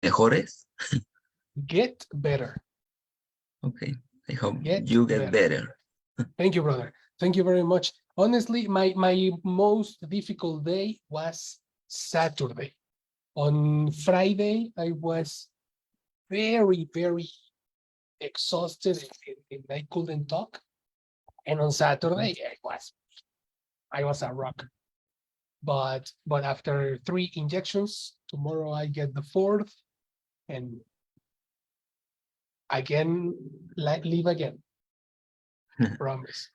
mejores. Get better. Okay. I hope Get you get better. Thank you, brother. Thank you very much. Honestly, my most difficult day was Saturday. On Friday, I was very, very exhausted and I couldn't talk. And on Saturday, I was a rock. But after 3 injections, tomorrow I get the 4th, and again, live again. Promise.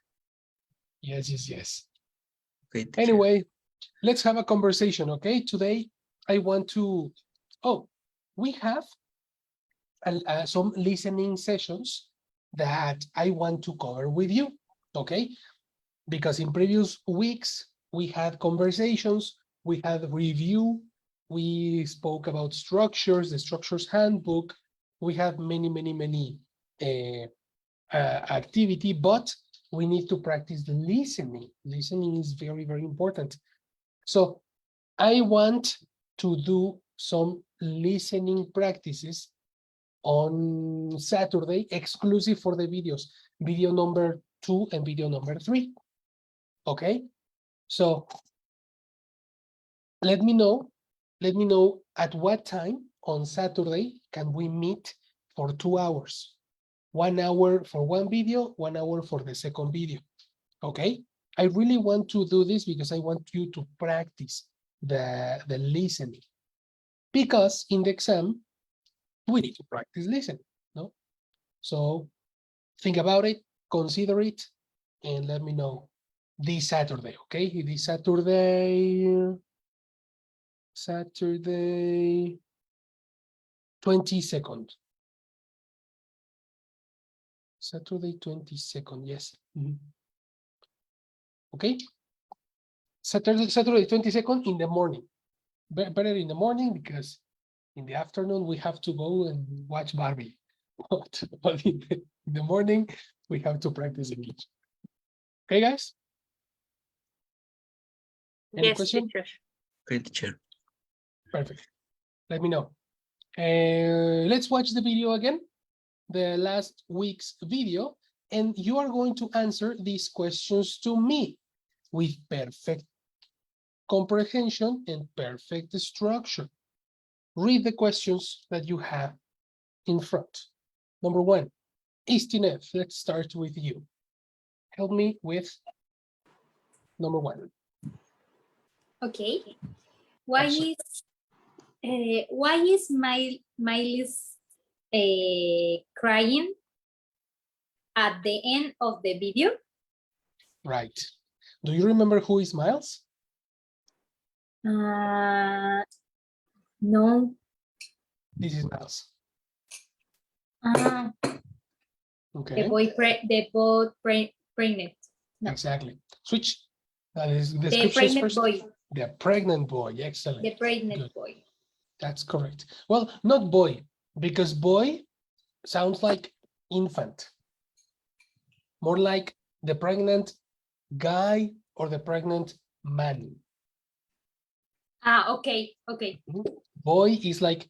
Yes, yes, yes. Okay, teacher. Anyway, let's have a conversation, okay? Today, I want to, we have some listening sessions that I want to cover with you, okay? Because in previous weeks, we had conversations, we had review, we spoke about structures, the structures handbook, we have many activity, but we need to practice the listening. Listening is very, very important. So I want to do some listening practices on Saturday, exclusive for the videos, video number 2 and video number 3. Okay, so let me know at what time on Saturday can we meet for 2 hours. 1 hour for one video, 1 hour for the second video. Okay, I really want to do this because I want you to practice the listening, because in the exam we need to practice listening, no? So think about it, consider it, and let me know this Saturday, okay? This Saturday 22nd. Saturday 22nd, yes. Okay? Saturday 22nd in the morning. Better in the morning, because in the afternoon we have to go and watch Barbie. But in the morning we have to practice English. Okay, guys? Any Yes, question? teacher. Okay, teacher. Perfect. Let me know. Let's watch the video again, the last week's video, and you are going to answer these questions to me with perfect comprehension and perfect structure. Read the questions that you have in front. Number 1, Istinef, let's start with you. Help me with number 1. Okay. Why is Miley's crying at the end of the video? Right. Do you remember who is Miles? No. This is Miles. Okay. The boy pregnant. No. Exactly. Switch. That is The descriptions pregnant first. boy. The pregnant boy. Excellent. The pregnant Good. boy. That's correct. Well, not boy, because boy sounds like infant. More like the pregnant guy or the pregnant man. Okay. Okay. Boy is like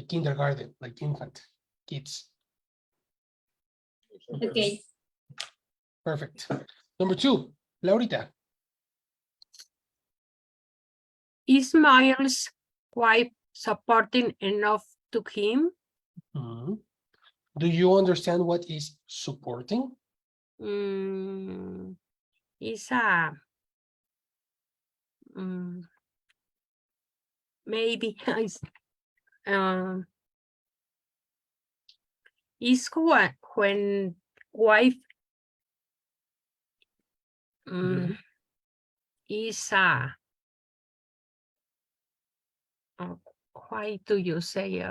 kindergarten, like infant, kids. Okay. Perfect. Number 2, Laurita. Is Miles' wife supporting enough to him? Do you understand what is supporting? Is a maybe is when wife is why do you say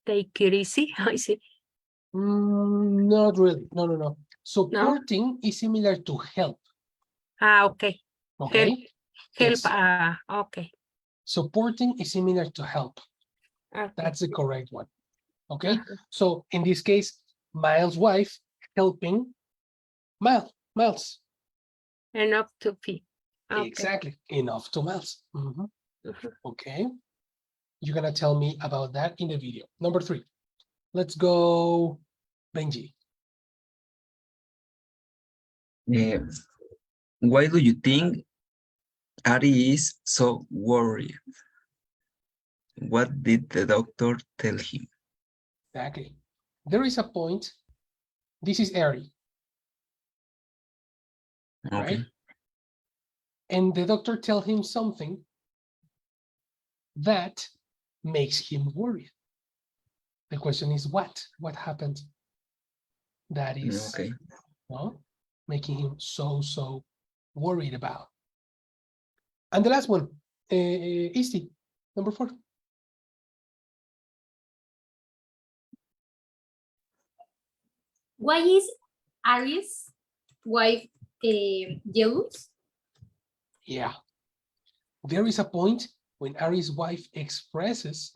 take it easy? I see. Not really. No. Supporting is similar to help. Okay. Okay. Help. Yes. Okay. Supporting is similar to help. Okay. That's the correct one. Okay. So in this case, Miles' wife helping Miles. Enough to feed. Okay. Exactly. Enough to Miles. Okay. You're gonna tell me about that in the video. Number 3. Let's go, Benji. Why do you think Ari is so worried? What did the doctor tell him? Exactly. There is a point. This is Ari, Okay. right? And the doctor tell him something that makes him worried. The question is what? What happened that is Okay. well, making him so worried about? And the last one, Isti, number 4. Why is Aries' wife jealous? Yeah. There is a point when Ari's wife expresses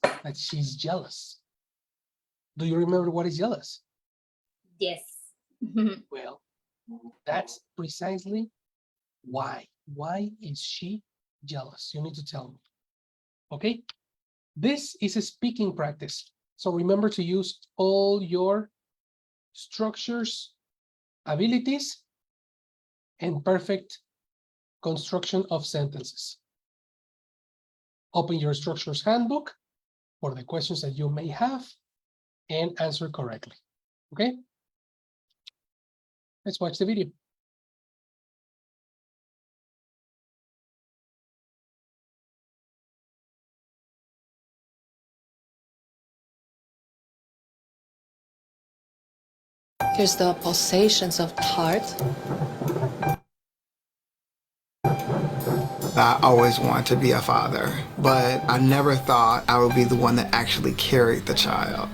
that she's jealous. Do you remember what is jealous? Yes. Well, that's precisely why. Why is she jealous? You need to tell me. Okay? This is a speaking practice. So remember to use all your structures, abilities, and perfect construction of sentences. Open your structures handbook for the questions that you may have and answer correctly. Okay? Let's watch the video. Here's the pulsations of the heart. I always wanted to be a father, but I never thought I would be the one that actually carried the child.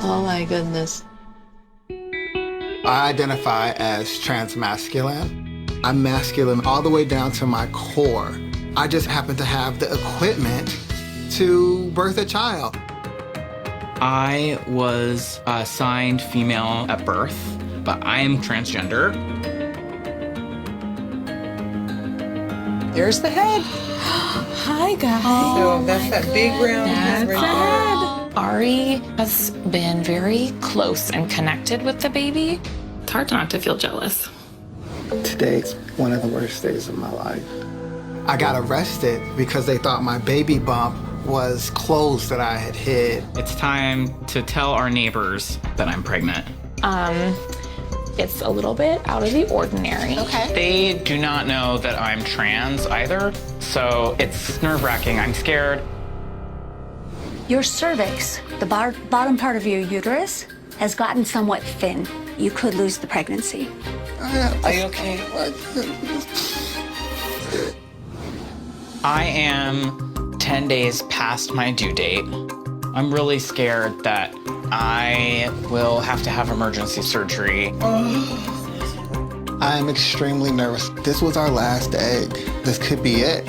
Oh my goodness. I identify as transmasculine. I'm masculine all the way down to my core. I just happen to have the equipment to birth a child. I was assigned female at birth, but I am transgender. Here's the head. Hi, guys. So that's that big round head right there. Ari has been very close and connected with the baby. It's hard not to feel jealous. Today's one of the worst days of my life. I got arrested because they thought my baby bump was clothes that I had hid. It's time to tell our neighbors that I'm pregnant. It's a little bit out of the ordinary. Okay. They do not know that I'm trans either, so it's nerve-wracking. I'm scared. Your cervix, the bottom part of your uterus, has gotten somewhat thin. You could lose the pregnancy. Are you okay? I am 10 days past my due date. I'm really scared that I will have to have emergency surgery. I'm extremely nervous. This was our last egg. This could be it.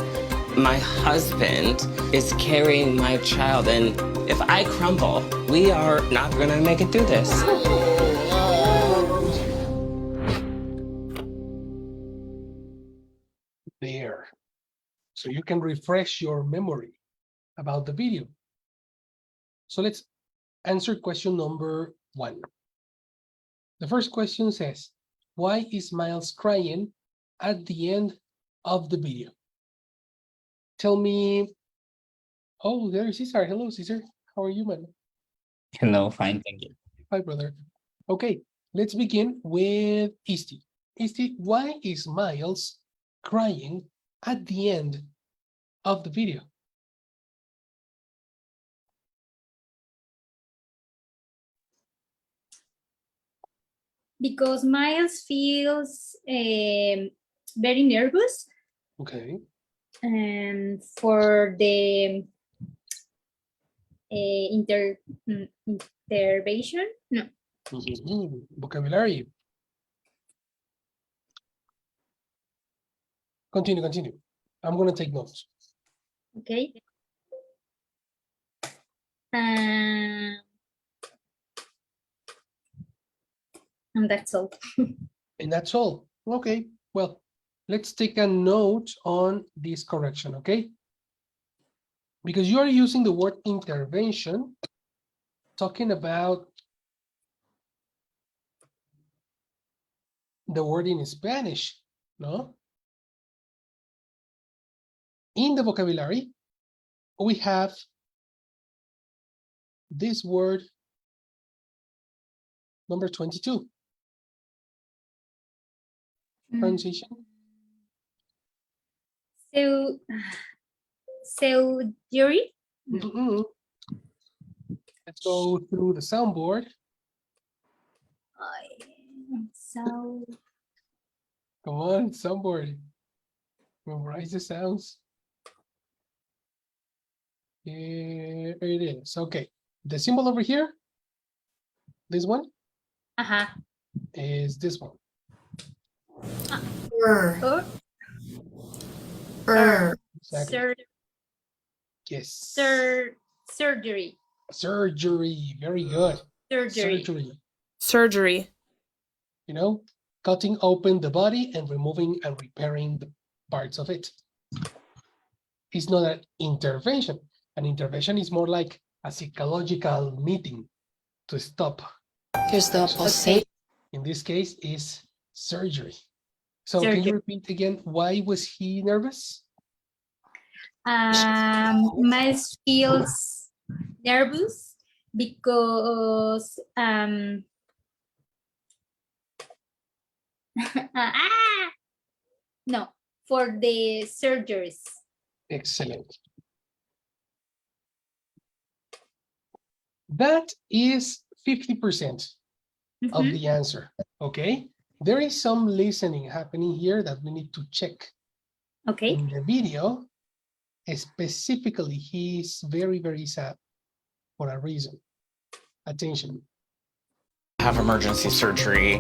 My husband is carrying my child, and if I crumble, we are not gonna make it through this. There. So you can refresh your memory about the video. So let's answer question number 1. The first question says, why is Miles crying at the end of the video? Tell me. Oh, there's Cesar. Hello, Cesar. How are you, man? Hello, fine, thank you. Hi, brother. Okay, let's begin with Isti. Isti, why is Miles crying at the end of the video? Because Miles feels very nervous Okay. for the intervention. No. Vocabulary. Continue. I'm going to take notes. Okay. And that's all. And that's all. Okay, well, let's take a note on this correction, okay? Because you are using the word intervention, talking about the word in Spanish, no? In the vocabulary, we have this word, number 22. Pronunciation. So, surgery. Let's go through the soundboard. So, Come on, soundboard. Memorize the sounds. Here it is. Okay. The symbol over here, this one, is this one. Exactly. Yes. Surgery. Surgery. Very good. Surgery. Surgery. You know, cutting open the body and removing and repairing the parts of it. It's not an intervention. An intervention is more like a psychological meeting to stop. Here's the pulsation. In this case, is surgery. So can you repeat again? Why was he nervous? Miles feels nervous because no, for the surgeries. Excellent. That is 50% of the answer, okay? There is some listening happening here that we need to check. Okay. In the video, specifically, he's very, very sad for a reason. Attention. Have emergency surgery.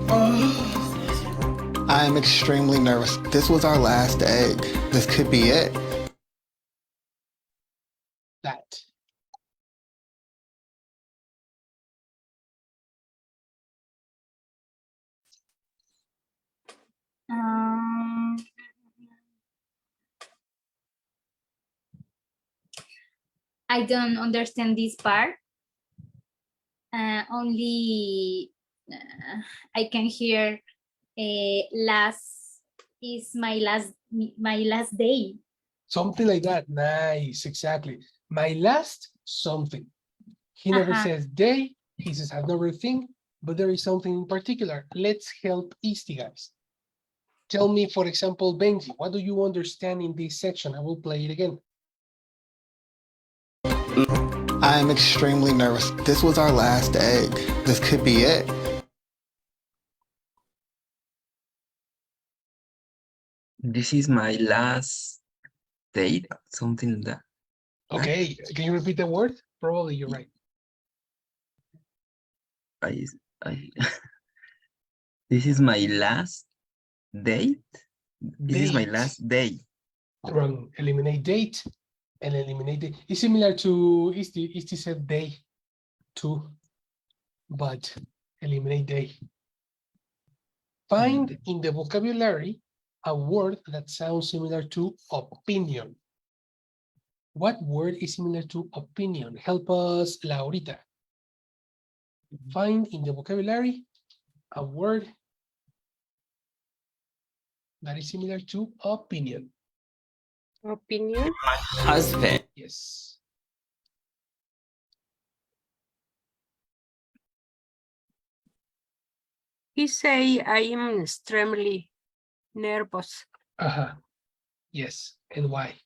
I am extremely nervous. This was our last egg. This could be it. That. I don't understand this part. Only I can hear last is my last day. Something like that. Nice, exactly. My last something. He never says day, he says another thing, but there is something in particular. Let's help Easty, guys. Tell me, for example, Benji, what do you understand in this section? I will play it again. I am extremely nervous. This was our last egg. This could be it. This is my last date, something like that. Okay, can you repeat the word? Probably you're right. This is my last date. This is my last day. Wrong. Eliminate date and eliminate date. It's similar to Isti said day too, but eliminate day. Find in the vocabulary a word that sounds similar to opinion. What word is similar to opinion? Help us, Laurita. Find in the vocabulary a word that is similar to opinion. Opinion. My husband. Yes. He say I am extremely nervous Yes. And why?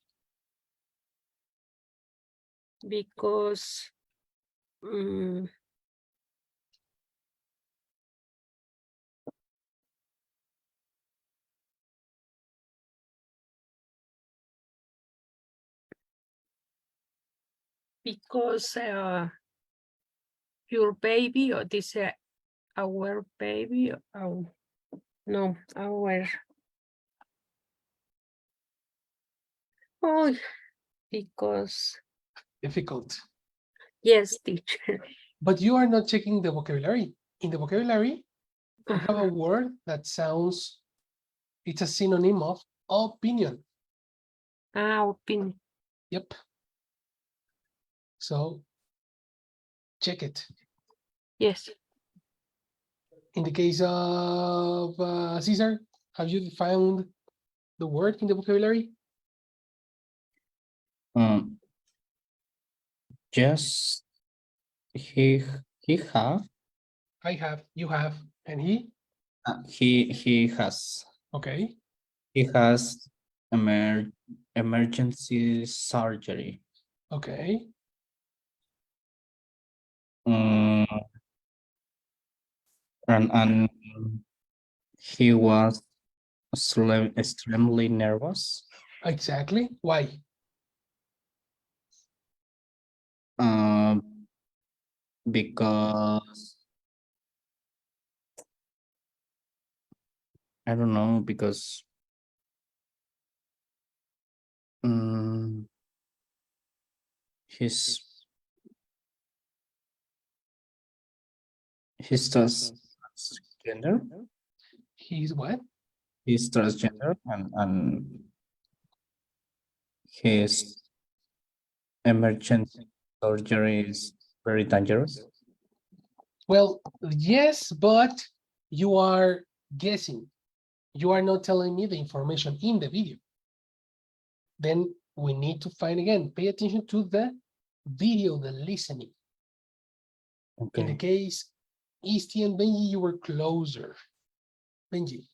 because your baby, or this our baby, no, our because Difficult. yes, teacher. But you are not checking the vocabulary. In the vocabulary, you have a word that sounds, it's a synonym of opinion. Opinion. Yep. So check it. Yes. In the case of Caesar, have you found the word in the vocabulary? Just he have I have, you have, and he? he has Okay. he has emergency surgery. Okay. And he was extremely nervous. Exactly. Why? Because I don't know, because he's transgender. He's what? He's transgender, and his emergency surgery is very dangerous. Well, yes, but you are guessing. You are not telling me the information in the video. Then we need to find again. Pay attention to the video, the listening. In the Okay. case, Easty and Benji, you were closer. Benji.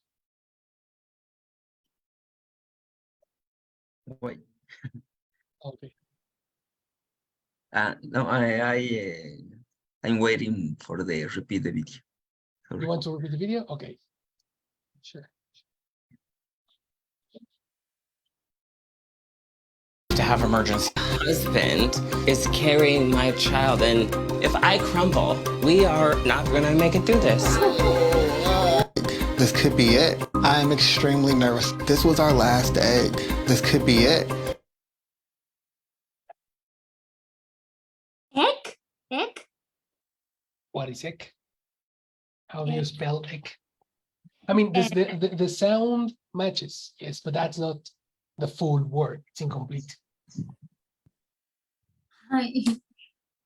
Wait. Okay. No, I'm waiting for the repeat the video. Sorry. You want to repeat the video? Okay. Sure. To have emergency. Husband is carrying my child, and if I crumble, we are not gonna make it through this. This could be it. I am extremely nervous. This was our last egg. This could be it. Egg? Egg? What is egg? How do you spell egg? I mean, this the sound matches, yes, but that's not the full word. It's incomplete.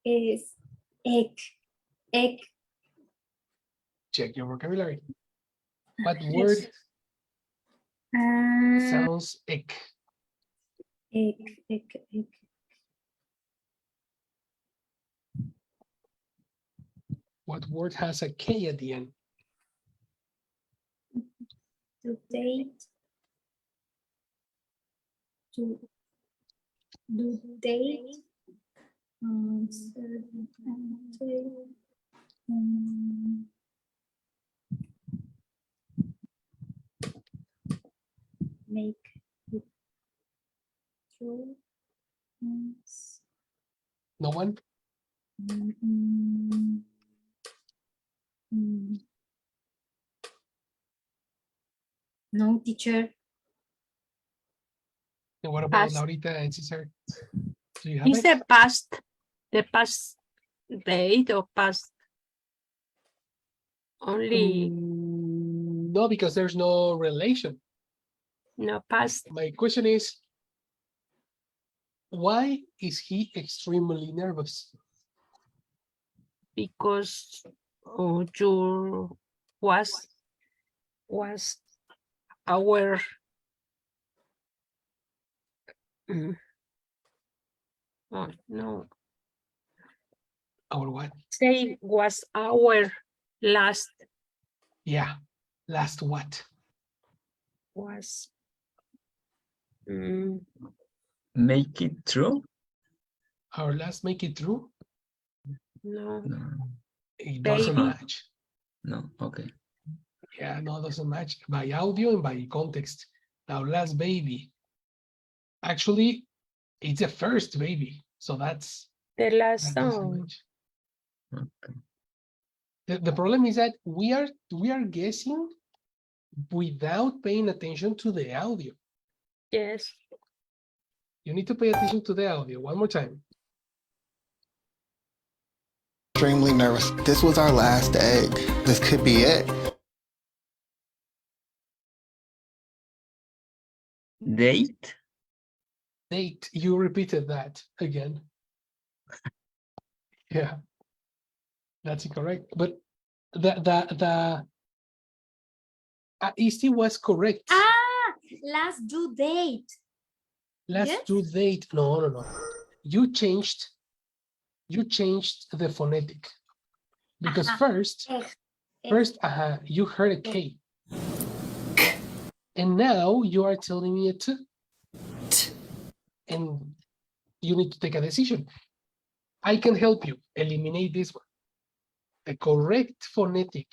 Is egg. Egg. Check your vocabulary. What word sounds egg? Egg. Egg. Egg. What word has a K at the end? To date. To do date. Make it true. No one? No, teacher. And what about Past. Laurita and Cesar? Do you have Is it? the past date or past only No, because there's no relation. no past My question is, why is he extremely nervous? because you was our oh, no Our what? say was our last Yeah, last what? was Make it true? Our last make it through? no No, It doesn't Baby. match. no, okay. Yeah, no, it doesn't match by audio and by context. Our last baby. Actually, it's a first baby. So that's the last that doesn't song. match. Okay. The problem is that we are guessing without paying attention to the audio. Yes. You need to pay attention to the audio. One more time. Extremely nervous. This was our last egg. This could be it. Date? Date. You repeated that again. Yeah, that's incorrect. But the Isti was correct. Ah, last due date. Last yes? due date. No. You changed the phonetic because first you heard a K, and now you are telling me a T, and you need to take a decision. I can help you eliminate this one. The correct phonetic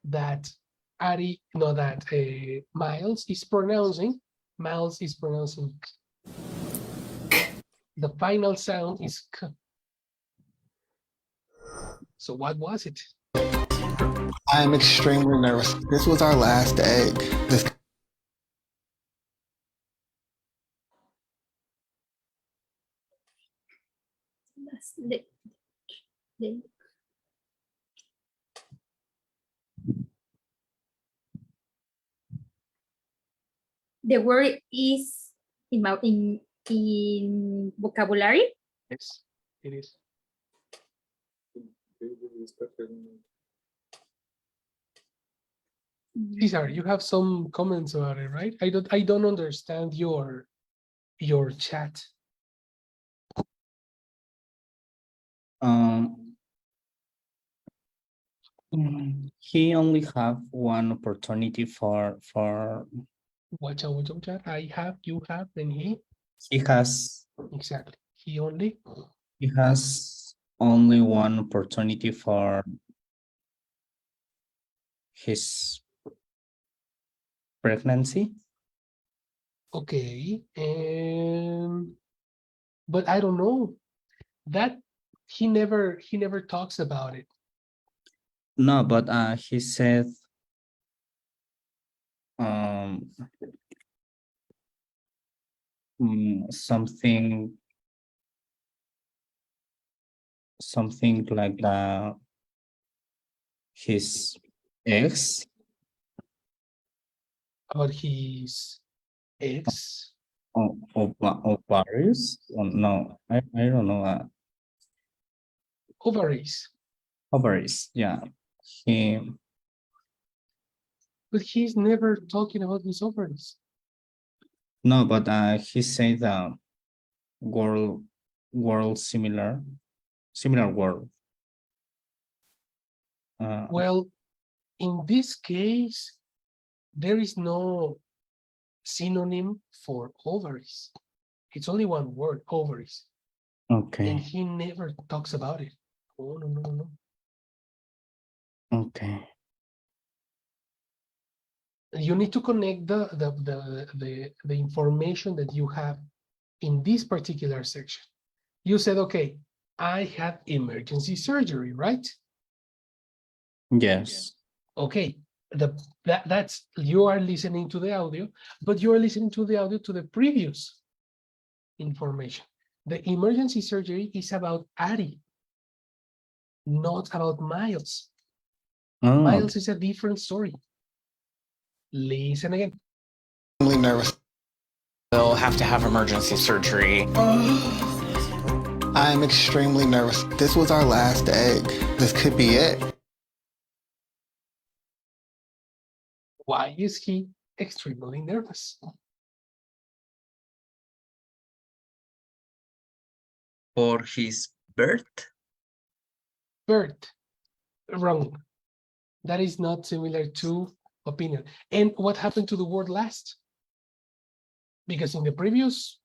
that Miles is pronouncing. The final sound is K. So what was it? I am extremely nervous. This was our last egg. This That's the- The word is in vocabulary. Yes, it is. Cesar, you have some comments about it, right? I don't understand your chat. He only have one opportunity for Watch out. I have, you have, then he. he has Exactly. He has only one opportunity for his pregnancy. Okay. But I don't know. That he never talks about it. No, but he said something like his ex. About his ex. Ovaries? Oh, no, I don't know. Ovaries. Ovaries, yeah. But he's never talking about his ovaries. No, but he said world similar world. Well, in this case, there is no synonym for ovaries. It's only one word, ovaries. Okay. And he never talks about it. Oh, no. Okay. You need to connect the information that you have in this particular section. You said, okay, I had emergency surgery, right? Yes. Okay, that's you are listening to the audio, but you are listening to the audio to the previous information. The emergency surgery is about Ari, not about Miles. Oh. Miles is a different story. Listen again. I'm really nervous. They'll have to have emergency surgery. I am extremely nervous. This was our last egg. This could be it. Why is he extremely nervous? For his birth? Birth. Wrong. That is not similar to opinion. And what happened to the word last? Because in the previous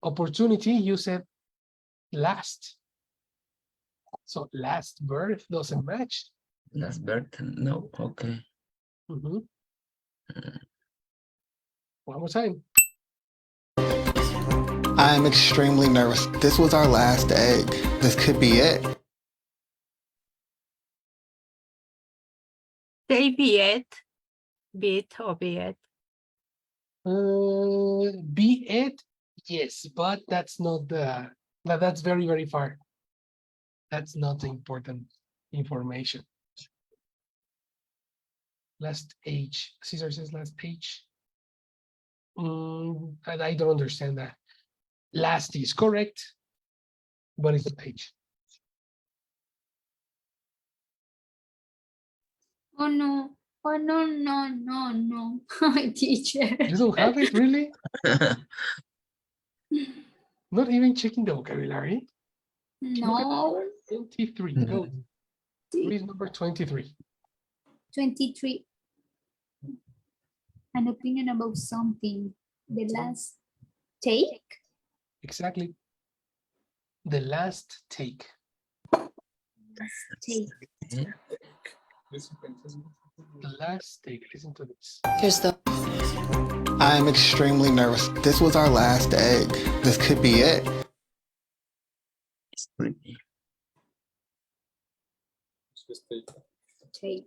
opportunity, you said last. So last birth doesn't match. Last birth? No, okay. One more time. I am extremely nervous. This was our last egg. This could be it. Say be it or be it. Be it, yes, but that's not that's very, very far. That's not the important information. Last age. Caesar says last age. I don't understand that. Last is correct. What is the page? Oh no. Oh no, no, no, no. My teacher. You don't have it, really? Not even checking the vocabulary? Look at No. 23. Go. Read number 23. 23. An opinion about something. The last take. Exactly. The last take. Take. The last take. Listen to this. Here's the I am extremely nervous. This was our last egg. This could be it. It's pretty. Take.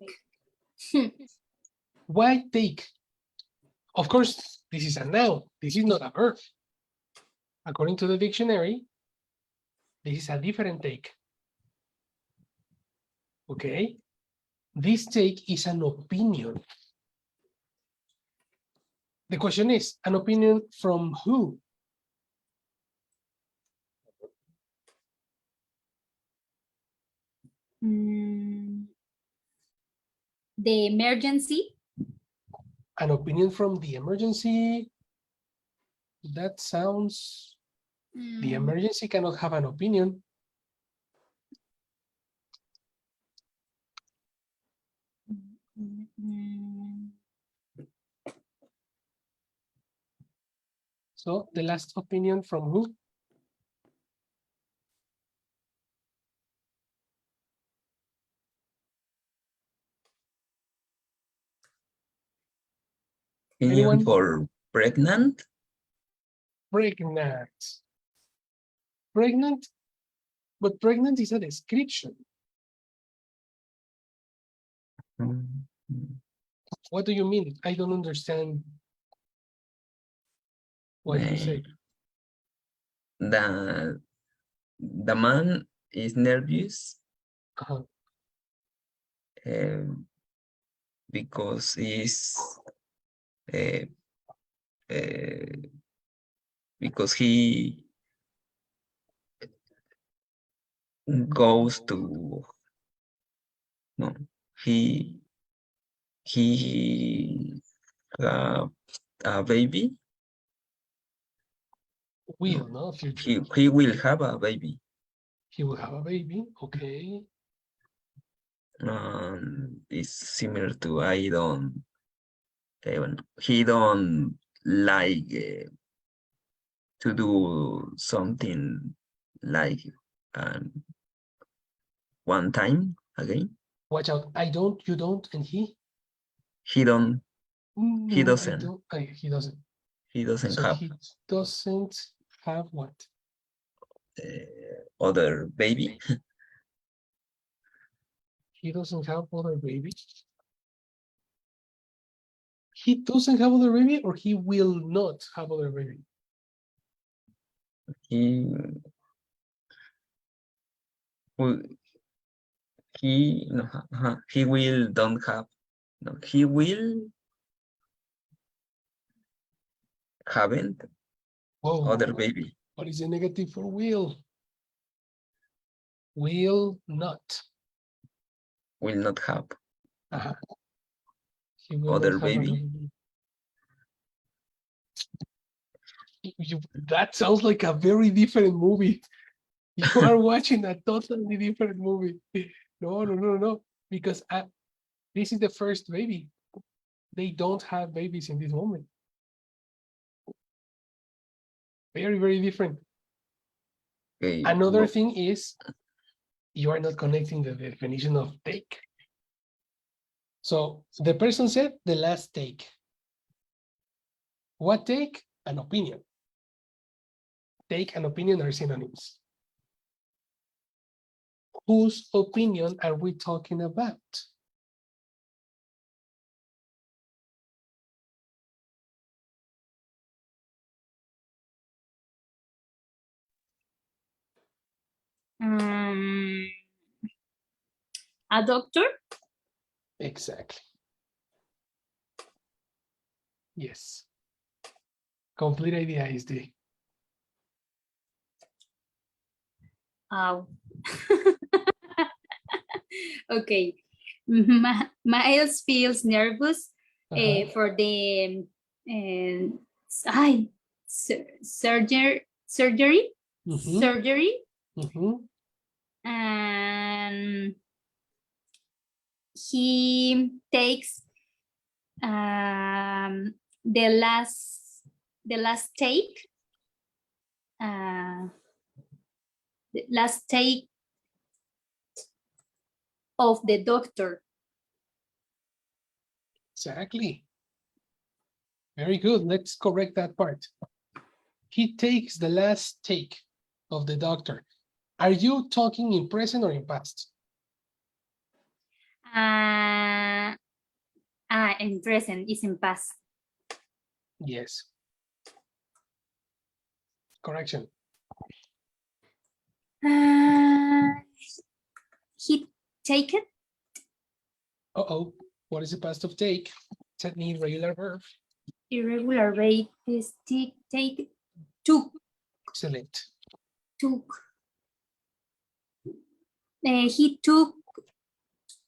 Why take? Of course, this is a noun. This is not a verb. According to the dictionary, this is a different take. Okay? This take is an opinion. The question is, an opinion from who? The emergency. An opinion from the emergency. That sounds... The emergency cannot have an opinion. So the last opinion from who? Opinion Anyone? for pregnant? Pregnant. Pregnant? But pregnant is a description. What do you mean? I don't understand what you say. The man is nervous because because he goes to he have a baby. Will, no? Future. He will have a baby. He will have a baby. Okay. It's similar to he don't like to do something like one time again. Watch out. I don't, you don't, and he? He don't. He I doesn't. don't, he doesn't. He doesn't So have he doesn't have what? other baby. He doesn't have other baby. He doesn't have other baby, or he will not have other baby. He will. He no. He will don't have. No. He will haven't other baby. What is the negative for will? Will not. Will not have He will other not have baby. That sounds like a very different movie. You are watching a totally different movie. No. Because this is the first baby. They don't have babies in this moment. Very, very different. Okay, Another thing is you are not connecting the definition of take. So the person said the last take. What take? An opinion. Take and opinion are synonyms. Whose opinion are we talking about? A doctor? Exactly. Yes. Complete idea is the Ow. Okay. Miles feels nervous for the surgery. Surgery. And he takes the last take. The last take of the doctor. Exactly. Very good. Let's correct that part. He takes the last take of the doctor. Are you talking in present or in past? In present, is in past. Yes. Correction. He take it. Uh-oh. What is the past of take? Does that mean regular verb? Irregular rate is take. Took. Excellent. Took. He took.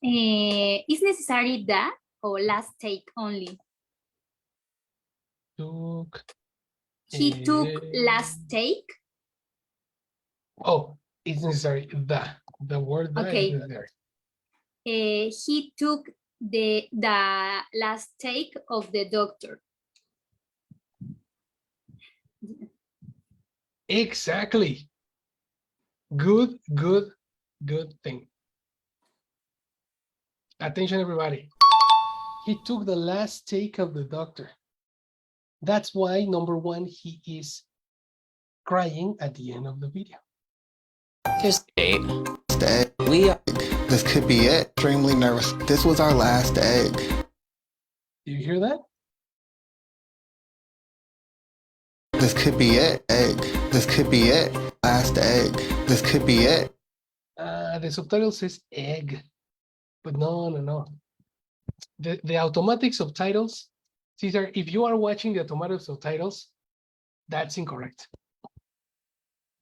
Is necessary that or last take only? Took. He took last take. Oh, it's necessary. The word that Okay. is necessary. He took the last take of the doctor. Exactly. Good thing. Attention, everybody. He took the last take of the doctor. That's why, number one, he is crying at the end of the video. There's 8. This could be it. Extremely nervous. This was our last egg. Do you hear that? This could be it. Egg. This could be it. Last egg. This could be it. The subtitle says egg, but no. The automatic subtitles, Cesar, if you are watching the automatic subtitles, that's incorrect.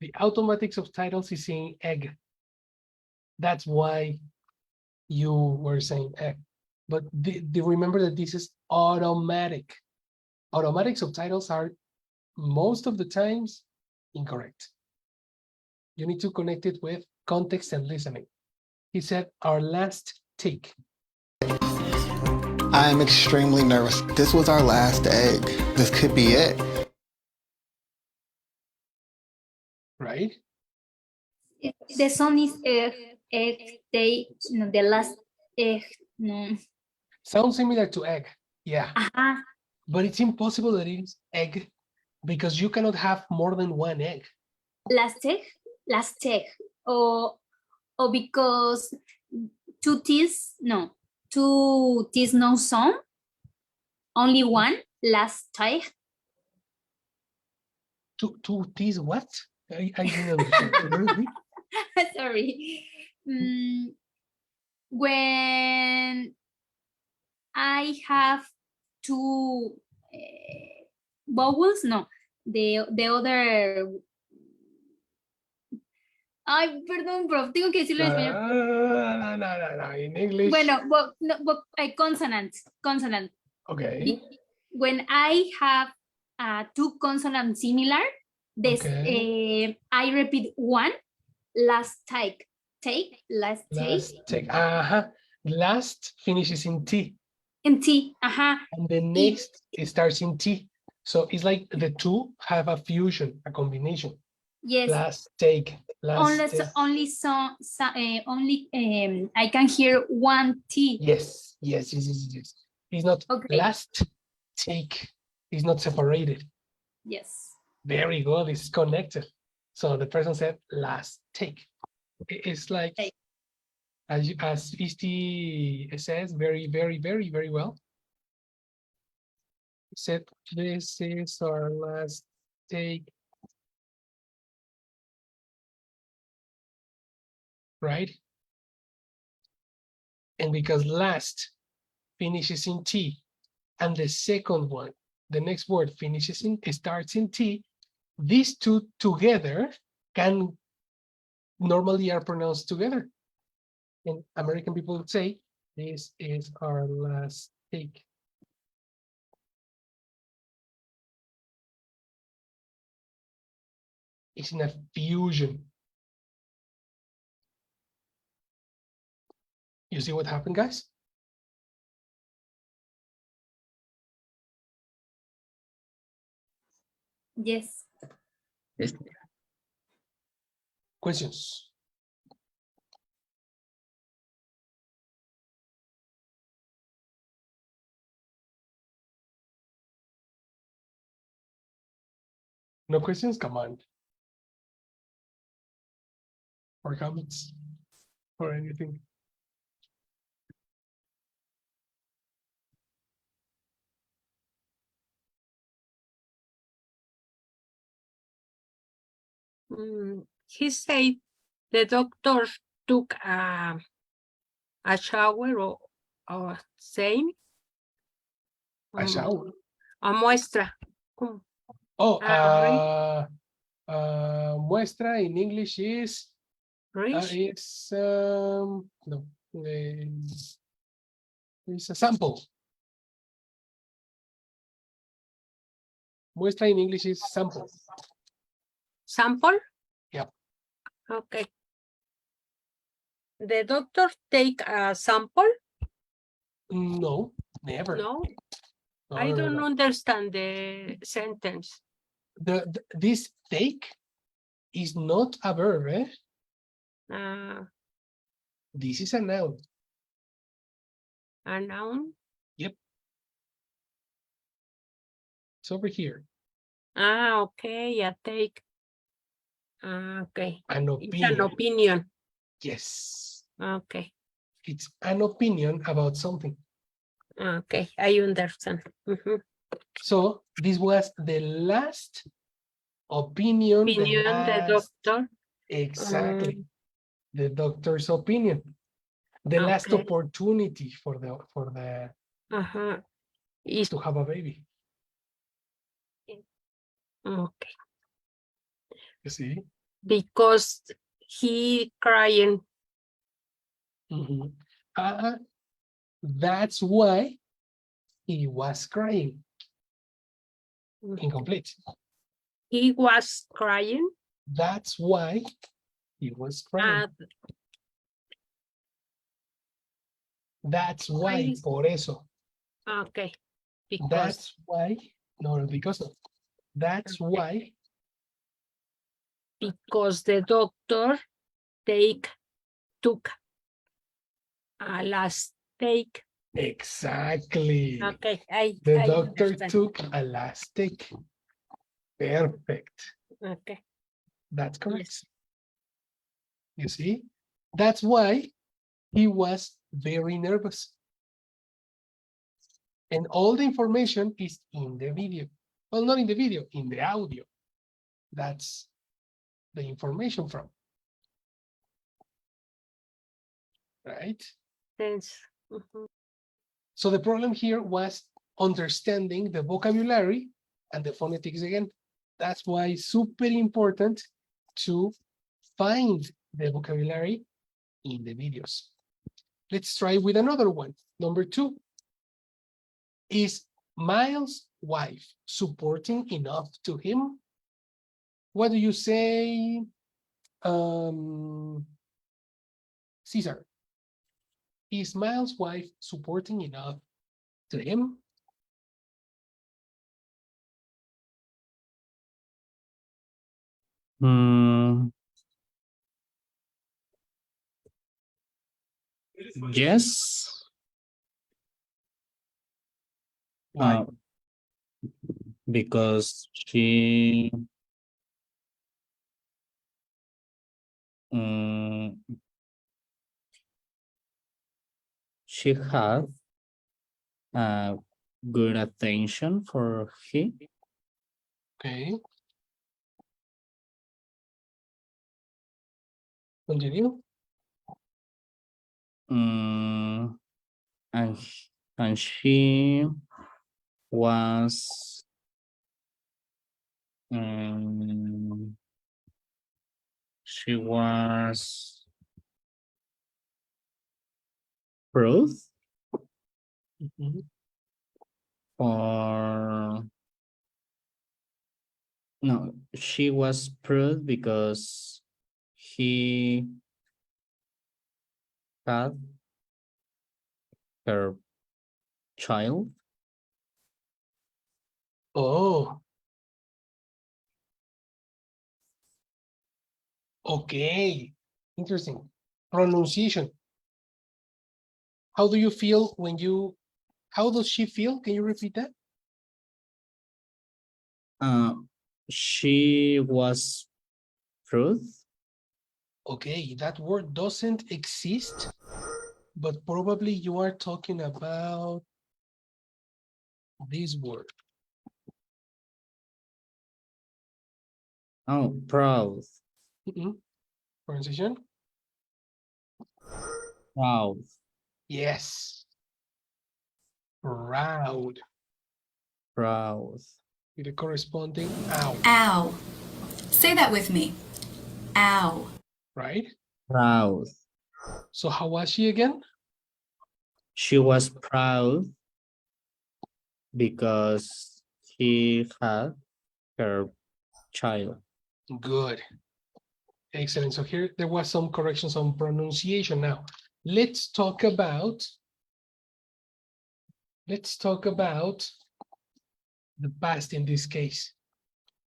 The automatic subtitles is saying egg. That's why you were saying egg. But remember that this is automatic. Automatic subtitles are most of the times incorrect. You need to connect it with context and listening. He said, our last take. I am extremely nervous. This was our last egg. This could be it. Right? The song is they no, the last no. Sounds similar to egg. Yeah. But it's impossible that it is egg because you cannot have more than one egg. Last egg, or because two teas no song, only one last egg. Two teas what? I didn't understand. Sorry. When I have two vowels, no, the other. Ay, perdón, prof, tengo que decirlo en español. No, in English. Bueno, consonant. Okay. When I have two consonants similar, I repeat one, last take, last take. Last finishes in T. In T, And the next it starts in T. So it's like the two have a fusion, a combination. Yes. Last take. Only I can hear one T. Yes. It's not last take. It's not separated. Yes. Very good. It's connected. So the person said last take. It's like, as Isti says, very well. He said, this is our last take. Right? And because last finishes in T, and the second one, the next word starts in T, these two together can normally are pronounced together. And American people would say, this is our last take. It's in a fusion. You see what happened, guys? Yes. Yes. Questions? No questions? Come on. Or comments? Or anything? He said the doctor took a shower or same. A shower? A muestra. Oh, Rinse. muestra in English is it's no, it's a sample. Muestra in English is sample. Sample? Yep. Okay. The doctor take a sample? No, never. No, No, I no, don't no. understand the sentence. This take is not a verb, eh? This is a noun. A noun? Yep. It's over here. Okay, a take. Okay. An It's an opinion. opinion. Yes. Okay. It's an opinion about something. Okay, I understand. So this was the last opinion, The doctor. Exactly. The doctor's opinion. The last Okay. opportunity for the to have a baby. Okay. You see? Because he crying. That's why he was crying. Incomplete. He was crying. That's why he was crying. That's why, por eso. Okay. Because. That's why, no, because of. That's why. Because the doctor took a last take. Exactly. Okay, the I doctor understand. took a last take. Perfect. Okay. That's correct. Yes. You see? That's why he was very nervous. And all the information is in the video. Well, not in the video, in the audio. That's the information from. Right? Yes. So the problem here was understanding the vocabulary and the phonetics again. That's why it's super important to find the vocabulary in the videos. Let's try with another one. Number 2. Is Miles' wife supporting enough to him? What do you say, Cesar? Is Miles' wife supporting enough to him? Yes. Why? Because she has good attention for him. Okay. Continue. And she was She was proved Mhm. or no, she was proved because he had her child. Oh, okay. Interesting. Pronunciation. How do you feel when you, how does she feel? Can you repeat that? She was proved. Okay, that word doesn't exist, but probably you are talking about this word. Oh, proud. Pronunciation? Proud. Yes. Proud. Proud. With the corresponding ow. Ow. Say that with me. Ow. Right? Proud. So how was she again? She was proud because he had her child. Good. Excellent. So here there was some corrections on pronunciation. Now, let's talk about the past in this case,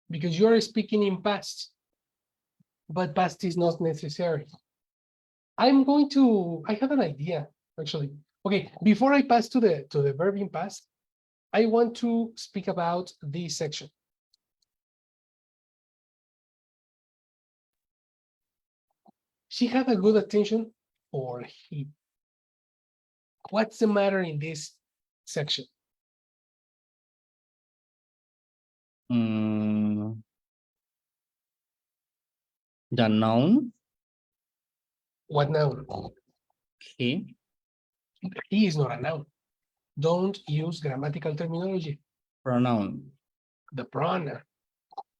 because you are speaking in past, but past is not necessary. I have an idea, actually. Okay, before I pass to the verb in past, I want to speak about this section. She had a good attention for him. What's the matter in this section? The noun. What noun? He. He is not a noun. Don't use grammatical terminology. Pronoun. The pronoun.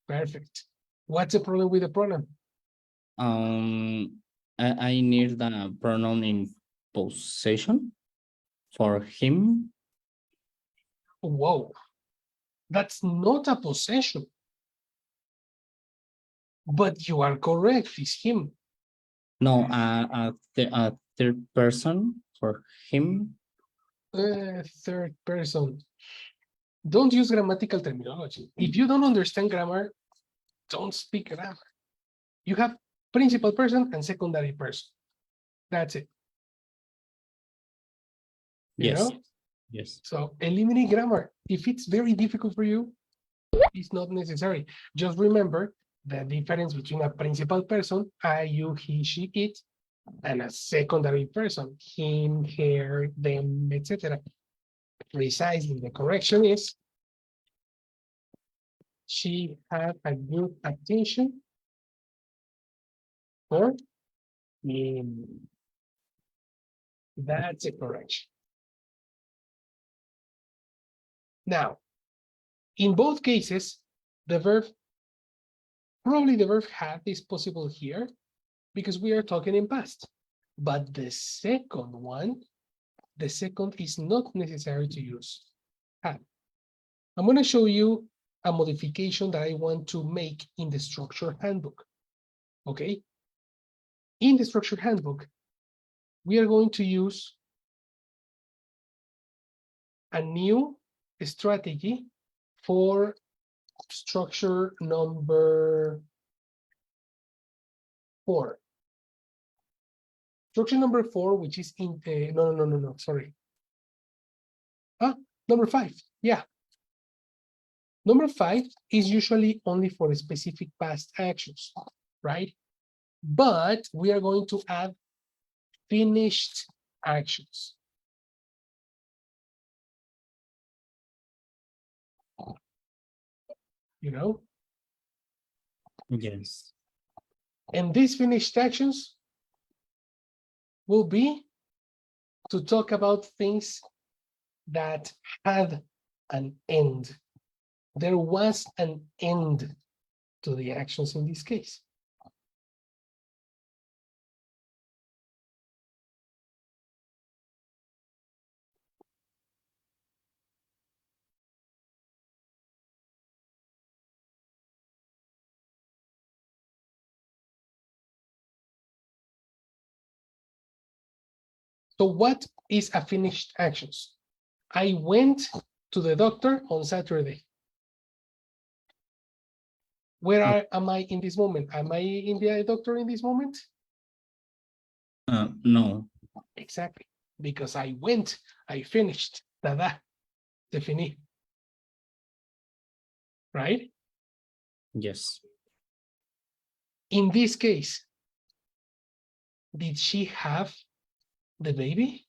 Perfect. What's the problem with the pronoun? I need the pronoun in possession for him. Whoa, that's not a possession. But you are correct, it's him. No, a third person for him. Third person. Don't use grammatical terminology. If you don't understand grammar, don't speak grammar. You have principal person and secondary person. That's it. You Yes. know? Yes. So eliminate grammar. If it's very difficult for you, it's not necessary. Just remember the difference between a principal person, I, you, he, she, it, and a secondary person, him, her, them, etc. Precisely, the correction is she had a good attention for him. That's a correction. Now, in both cases, the verb, probably the verb had is possible here because we are talking in past. But the second one, the second is not necessary to use had. I'm going to show you a modification that I want to make in the structure handbook. Okay? In the structure handbook, we are going to use a new strategy for structure number 4. Structure number 4, which is in no, sorry. Number 5. Yeah. Number 5 is usually only for specific past actions, right? But we are going to add finished actions. You know? Yes. And these finished actions will be to talk about things that had an end. There was an end to the actions in this case. So what is a finished actions? I went to the doctor on Saturday. Where am I in this moment? Am I in the eye doctor in this moment? No. Exactly. Because I went, I finished. Tada. Definí. Right? Yes. In this case, did she have the baby?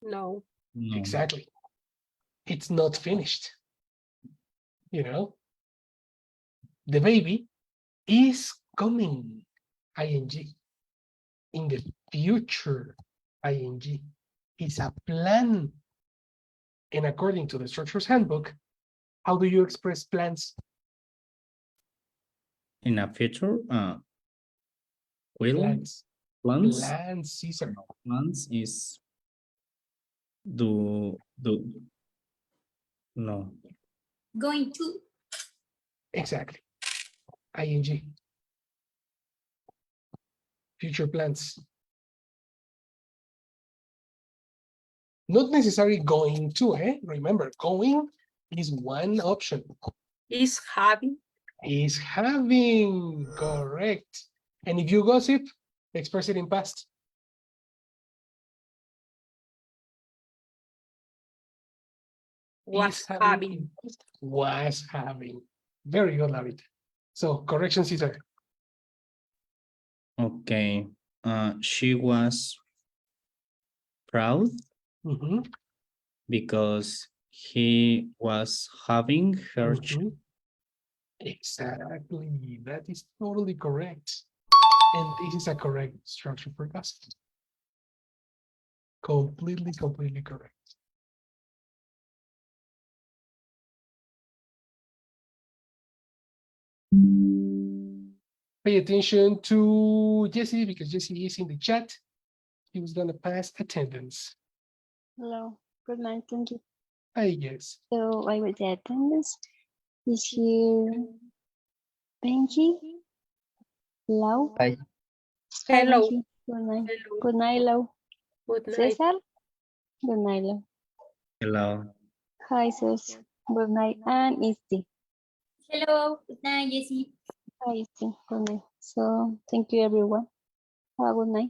No. No. Exactly. It's not finished. You know, the baby is coming. ING. In the future. ING. It's a plan. And according to the Structures Handbook, how do you express plans? In a future, will Plans. plans Plans, Caesar. plans is no. Going to. Exactly. ING. Future plans. Not necessarily going to, eh? Remember, going is one option. Is having. Is having, correct. And if you gossip, express it in past. Was Is having. in past. Was having. Very good, David. So, correction, Caesar. Okay. She was proud Mhm, because he was having her mhm. Exactly. That is totally correct. And this is a correct structure for gossip. Completely correct. Pay attention to Jessie because Jessie is in the chat. He was gonna pass attendance. Hello, good night, thank you. I guess. So I will the attendance. Is here Benji? Lau? Hi. Hi, Hello. Benji. Good night. Hello. Good night, Lau. Good night. Cesar? Good night, Lau. Hello. Hi, Cesar. Good night. And Isti. Hello. Good night, Jessie. Hi, Isti. Good night. So thank you, everyone. Have a good night.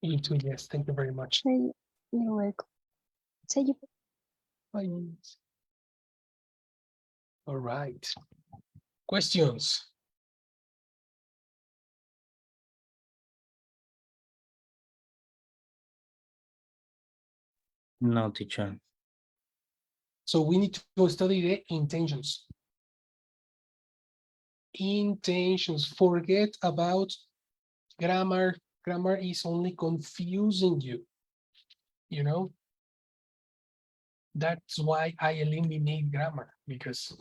You too, yes. Thank you very much. You're welcome. See you. Bye. All right. Questions? No, teacher. So we need to study the intentions. Intentions. Forget about grammar. Grammar is only confusing you. You know? That's why I eliminate grammar, because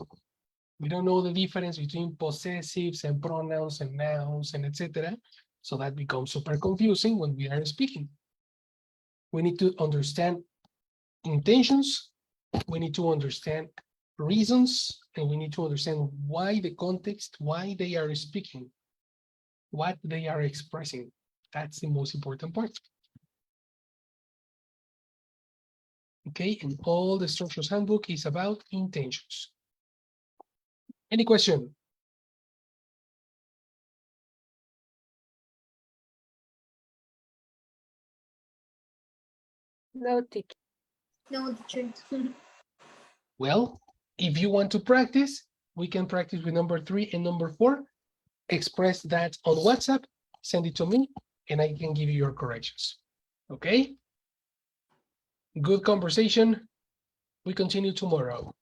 we don't know the difference between possessives and pronouns and nouns and etc. So that becomes super confusing when we are speaking. We need to understand intentions, we need to understand reasons, and we need to understand why the context, why they are speaking, what they are expressing. That's the most important part. Okay, and all the Structures Handbook is about intentions. Any question? No, teacher. No, teacher. Well, if you want to practice, we can practice with number 3 and number 4. Express that on WhatsApp, send it to me, and I can give you your corrections. Okay? Good conversation. We continue tomorrow.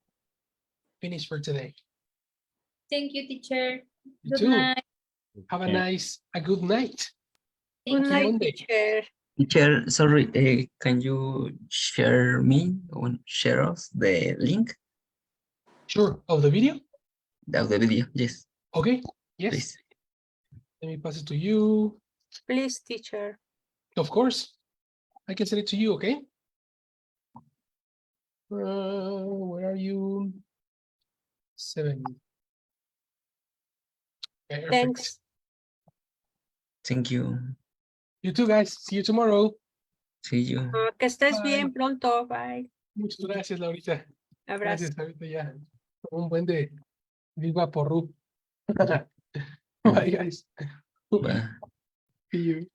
Finish for today. Thank you, teacher. You Good too. night. Have Okay. a good night. Thank Good you. night, Monday. teacher. Teacher, sorry, can you share us the link Sure. Of the video? of the video? Yes, Okay. Yes. please. Let me pass it to you. Please, teacher. Of course. I can send it to you, okay? Where are you? 7. Perfect. Thanks. Thank you. You too, guys. See you tomorrow. See you. Que estés Bye. bien pronto. Bye. Muchas gracias, Laurita. Abrazo. Gracias, ahorita ya. Un buen de viva porru. Bye, guys. Bye. See you.